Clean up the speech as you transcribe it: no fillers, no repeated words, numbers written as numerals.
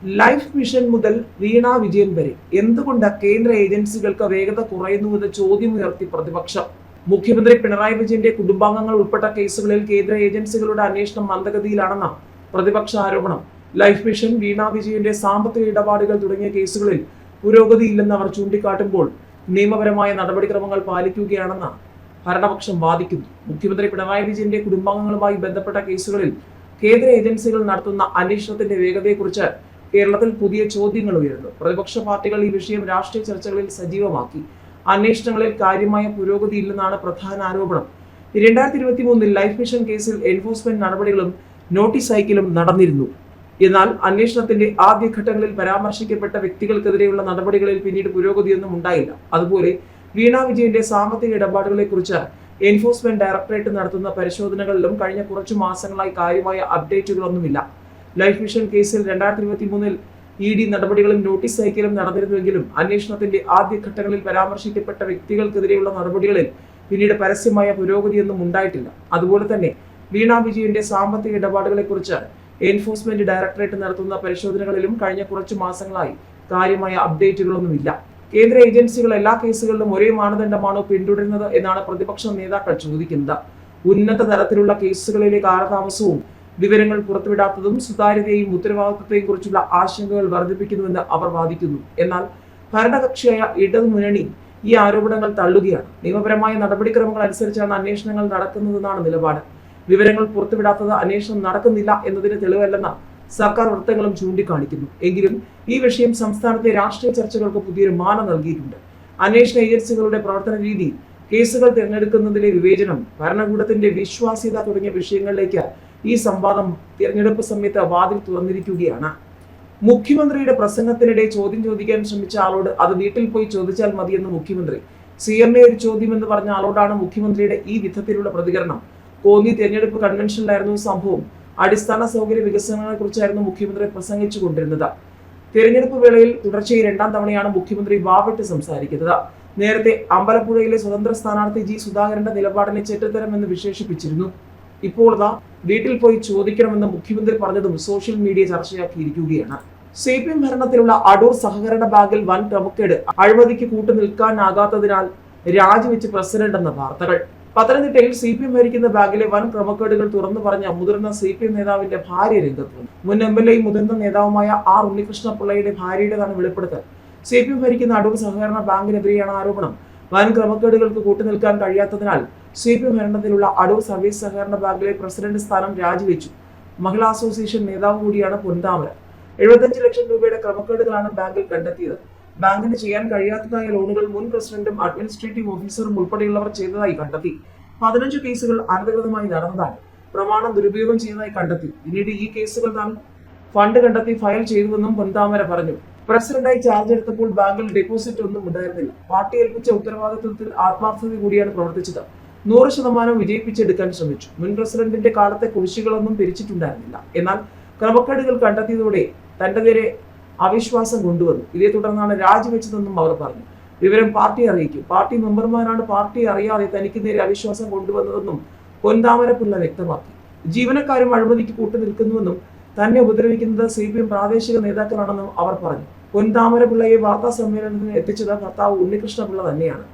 Life mission മുതൽ വീണ വിജയൻ വരെ എന്തുകൊണ്ട് കേന്ദ്ര ഏജൻസികൾക്ക് വേഗത കുറയുന്നുവെന്ന് ചോദ്യമുയർത്തി പ്രതിപക്ഷം. മുഖ്യമന്ത്രി പിണറായി വിജയന്റെ കുടുംബാംഗങ്ങൾ ഉൾപ്പെട്ട കേസുകളിൽ കേന്ദ്ര ഏജൻസികളുടെ അന്വേഷണം മന്ദഗതിയിലാണെന്ന പ്രതിപക്ഷ ആരോപണം. ലൈഫ് മിഷൻ, വീണ വിജയന്റെ സാമ്പത്തിക ഇടപാടുകൾ തുടങ്ങിയ കേസുകളിൽ പുരോഗതിയില്ലെന്ന് അവർ ചൂണ്ടിക്കാട്ടുമ്പോൾ നിയമപരമായ നടപടിക്രമങ്ങൾ പാലിക്കുകയാണെന്ന് ഭരണപക്ഷം വാദിക്കുന്നു. മുഖ്യമന്ത്രി പിണറായി വിജയന്റെ കുടുംബാംഗങ്ങളുമായി ബന്ധപ്പെട്ട കേസുകളിൽ കേന്ദ്ര ഏജൻസികൾ നടത്തുന്ന അന്വേഷണത്തിന്റെ വേഗതയെക്കുറിച്ച് കേരളത്തിൽ പുതിയ ചോദ്യങ്ങൾ ഉയർന്നു. പ്രതിപക്ഷ പാർട്ടികൾ ഈ വിഷയം രാഷ്ട്രീയ ചർച്ചകളിൽ സജീവമാക്കി. അന്വേഷണങ്ങളിൽ കാര്യമായ പുരോഗതിയില്ലെന്നാണ് പ്രധാന ആരോപണം. 2023 ലൈഫ് മിഷൻ കേസിൽ എൻഫോഴ്സ്മെന്റ് നടപടികളും നോട്ടീസ് അയക്കലും നടന്നിരുന്നു. എന്നാൽ അന്വേഷണത്തിന്റെ ആദ്യഘട്ടങ്ങളിൽ പരാമർശിക്കപ്പെട്ട വ്യക്തികൾക്കെതിരെയുള്ള നടപടികളിൽ പിന്നീട് പുരോഗതിയൊന്നും ഉണ്ടായില്ല. അതുപോലെ വീണ വിജയന്റെ സാമ്പത്തിക ഇടപാടുകളെക്കുറിച്ച് എൻഫോഴ്സ്മെന്റ് ഡയറക്ടറേറ്റ് നടത്തുന്ന പരിശോധനകളിലും കഴിഞ്ഞ കുറച്ചു മാസങ്ങളായി കാര്യമായ അപ്ഡേറ്റുകളൊന്നുമില്ല. ലൈഫ് മിഷൻ കേസിൽ 2023 ED നടപടികളും നോട്ടീസ് അയക്കലും നടന്നിരുന്നുവെങ്കിലും അന്വേഷണത്തിന്റെ ആദ്യഘട്ടങ്ങളിൽ പരാമർശിക്കപ്പെട്ട വ്യക്തികൾക്കെതിരെയുള്ള നടപടികളിൽ പിന്നീട് പരസ്യമായ പുരോഗതിയൊന്നും ഉണ്ടായിട്ടില്ല. അതുപോലെ തന്നെ വീണ വിജയന്റെ സാമ്പത്തിക ഇടപാടുകളെക്കുറിച്ച് എൻഫോഴ്സ്മെന്റ് ഡയറക്ടറേറ്റ് നടത്തുന്ന പരിശോധനകളിലും കഴിഞ്ഞ കുറച്ചു മാസങ്ങളായി കാര്യമായ അപ്ഡേറ്റുകളൊന്നുമില്ല. കേന്ദ്ര ഏജൻസികൾ എല്ലാ കേസുകളിലും ഒരേ മാനദണ്ഡമാണോ പിന്തുടരുന്നത് എന്നാണ് പ്രതിപക്ഷ നേതാക്കൾ ചോദിക്കുന്നത്. ഉന്നത തലത്തിലുള്ള കേസുകളിലെ കാലതാമസവും വിവരങ്ങൾ പുറത്തുവിടാത്തതും സുതാര്യതയെയും ഉത്തരവാദിത്വത്തെയും കുറിച്ചുള്ള ആശങ്കകൾ വർദ്ധിപ്പിക്കുന്നുവെന്ന് അവർ വാദിക്കുന്നു. എന്നാൽ ഭരണകക്ഷിയായ ഇടതുമുന്നണി ഈ ആരോപണങ്ങൾ തള്ളുകയാണ്. നിയമപരമായ നടപടിക്രമങ്ങൾ അനുസരിച്ചാണ് അന്വേഷണങ്ങൾ നടക്കുന്നതെന്നാണ് നിലപാട്. വിവരങ്ങൾ പുറത്തുവിടാത്തത് അന്വേഷണം നടക്കുന്നില്ല എന്നതിന് തെളിവല്ലെന്ന് സർക്കാർ വൃത്തങ്ങളും ചൂണ്ടിക്കാണിക്കുന്നു. എങ്കിലും ഈ വിഷയം സംസ്ഥാനത്തെ രാഷ്ട്രീയ ചർച്ചകൾക്ക് പുതിയൊരു മാനം നൽകിയിട്ടുണ്ട്. അന്വേഷണ ഏജൻസികളുടെ പ്രവർത്തന രീതി, കേസുകൾ തിരഞ്ഞെടുക്കുന്നതിലെ വിവേചനം, ഭരണകൂടത്തിന്റെ വിശ്വാസ്യത തുടങ്ങിയ വിഷയങ്ങളിലേക്ക് ഈ സംവാദം തിരഞ്ഞെടുപ്പ് സമയത്ത് വാതിൽ തുറന്നിരിക്കുകയാണ്. മുഖ്യമന്ത്രിയുടെ പ്രസംഗത്തിനിടെ ചോദ്യം ചോദിക്കാൻ ശ്രമിച്ച ആളോട് അത് വീട്ടിൽ പോയി ചോദിച്ചാൽ മതിയെന്ന് മുഖ്യമന്ത്രി. CMA ഒരു ചോദ്യമെന്ന് പറഞ്ഞ ആളോടാണ് മുഖ്യമന്ത്രിയുടെ ഈ വിധത്തിലുള്ള പ്രതികരണം. കോന്നി തെരഞ്ഞെടുപ്പ് കൺവെൻഷനിലായിരുന്നു സംഭവം. അടിസ്ഥാന സൗകര്യ വികസനങ്ങളെ കുറിച്ചായിരുന്നു മുഖ്യമന്ത്രി പ്രസംഗിച്ചു കൊണ്ടിരുന്നത്. തെരഞ്ഞെടുപ്പ് വേളയിൽ തുടർച്ചയായി 2ാം തവണയാണ് മുഖ്യമന്ത്രി വാവിട്ട് സംസാരിക്കുന്നത്. നേരത്തെ അമ്പലപ്പുഴയിലെ സ്വതന്ത്ര സ്ഥാനാർത്ഥി G. സുധാകരന്റെ നിലപാടിനെ ചെറ്റത്തരമെന്ന് വിശേഷിപ്പിച്ചിരുന്നു. ഇപ്പോൾ വീട്ടിൽ പോയി ചോദിക്കണമെന്ന് മുഖ്യമന്ത്രി പറഞ്ഞതും സോഷ്യൽ മീഡിയ ചർച്ചയാക്കിയിരിക്കുകയാണ്. CPM ഭരണത്തിലുള്ള അടൂർ സഹകരണ ബാങ്കിൽ വൻ ക്രമക്കേട്, അഴിമതിക്ക് കൂട്ടുനിൽക്കാനാകാത്തതിനാൽ രാജിവെച്ച് പ്രസിഡന്റ് എന്ന വാർത്തകൾ. പത്തനംതിട്ടയിൽ CPM ഭരിക്കുന്ന ബാങ്കിലെ വൻ ക്രമക്കേടുകൾ തുറന്നു പറഞ്ഞ മുതിർന്ന CPM നേതാവിന്റെ ഭാര്യ രംഗത്ത് വന്നു. മുൻ MLA മുതിർന്ന നേതാവുമായ R. ഉണ്ണികൃഷ്ണപിള്ളയുടെ ഭാര്യയുടേതാണ് വെളിപ്പെടുത്തൽ. CPM ഭരിക്കുന്ന അടൂർ സഹകരണ ബാങ്കിനെതിരെയാണ് ആരോപണം. വൻ ക്രമക്കേടുകൾക്ക് കൂട്ടുനിൽക്കാൻ കഴിയാത്തതിനാൽ CPM ഭരണത്തിലുള്ള അടൂർ സർവീസ് സഹകരണ ബാങ്കിലെ പ്രസിഡന്റ് സ്ഥാനം രാജിവെച്ചു. മഹിളാ അസോസിയേഷൻ നേതാവ് കൂടിയാണ് പൊൻതാമര. 75 ലക്ഷം രൂപയുടെ ക്രമക്കേടുകളാണ് ബാങ്കിൽ കണ്ടെത്തിയത്. ബാങ്കിന് ചെയ്യാൻ കഴിയാത്തതായ ലോണുകൾ മുൻ പ്രസിഡന്റും അഡ്മിനിസ്ട്രേറ്റീവ് ഓഫീസറും ഉൾപ്പെടെയുള്ളവർ ചെയ്തതായി കണ്ടെത്തി. 15 കേസുകൾ അനധികൃതമായി നടന്നതാണ്. പ്രമാണം ദുരുപയോഗം ചെയ്തതായി കണ്ടെത്തി. പിന്നീട് ഈ കേസുകൾ താൻ ഫണ്ട് കണ്ടെത്തി ഫയൽ ചെയ്തുവെന്നും പൊൻതാമര പറഞ്ഞു. പ്രസിഡന്റായി ചാർജ് എടുത്തപ്പോൾ ബാങ്കിൽ ഡെപ്പോസിറ്റ് ഒന്നും ഉണ്ടായിരുന്നില്ല. പാർട്ടി ഏൽപ്പിച്ച ഉത്തരവാദിത്വത്തിൽ ആത്മാർത്ഥത കൂടിയാണ് പ്രവർത്തിച്ചത്. 100% വിജയിപ്പിച്ചെടുക്കാൻ ശ്രമിച്ചു. മുൻ പ്രസിഡന്റിന്റെ കാലത്തെ കുടിശ്ശികളൊന്നും പിരിച്ചിട്ടുണ്ടായിരുന്നില്ല. എന്നാൽ ക്രമക്കേടുകൾ കണ്ടെത്തിയതോടെ തന്റെ നേരെ അവിശ്വാസം കൊണ്ടുവന്നു. ഇതേ തുടർന്നാണ് രാജിവെച്ചതെന്നും അവർ പറഞ്ഞു. വിവരം പാർട്ടി അറിയിക്കും. പാർട്ടി മെമ്പർമാരാണ് പാർട്ടി അറിയാതെ തനിക്ക് നേരെ അവിശ്വാസം കൊണ്ടുവന്നതെന്നും പൊൻതാമരപിള്ള വ്യക്തമാക്കി. ജീവനക്കാരും അഴിമതിക്ക് കൂട്ടുനിൽക്കുന്നുവെന്നും തന്നെ ഉപദ്രവിക്കുന്നത് CPM പ്രാദേശിക നേതാക്കളാണെന്നും അവർ പറഞ്ഞു. പൊൻതാമരപിള്ളയെ വാർത്താ സമ്മേളനത്തിന് എത്തിച്ചത് ഭർത്താവ് ഉണ്ണികൃഷ്ണപിള്ള തന്നെയാണ്.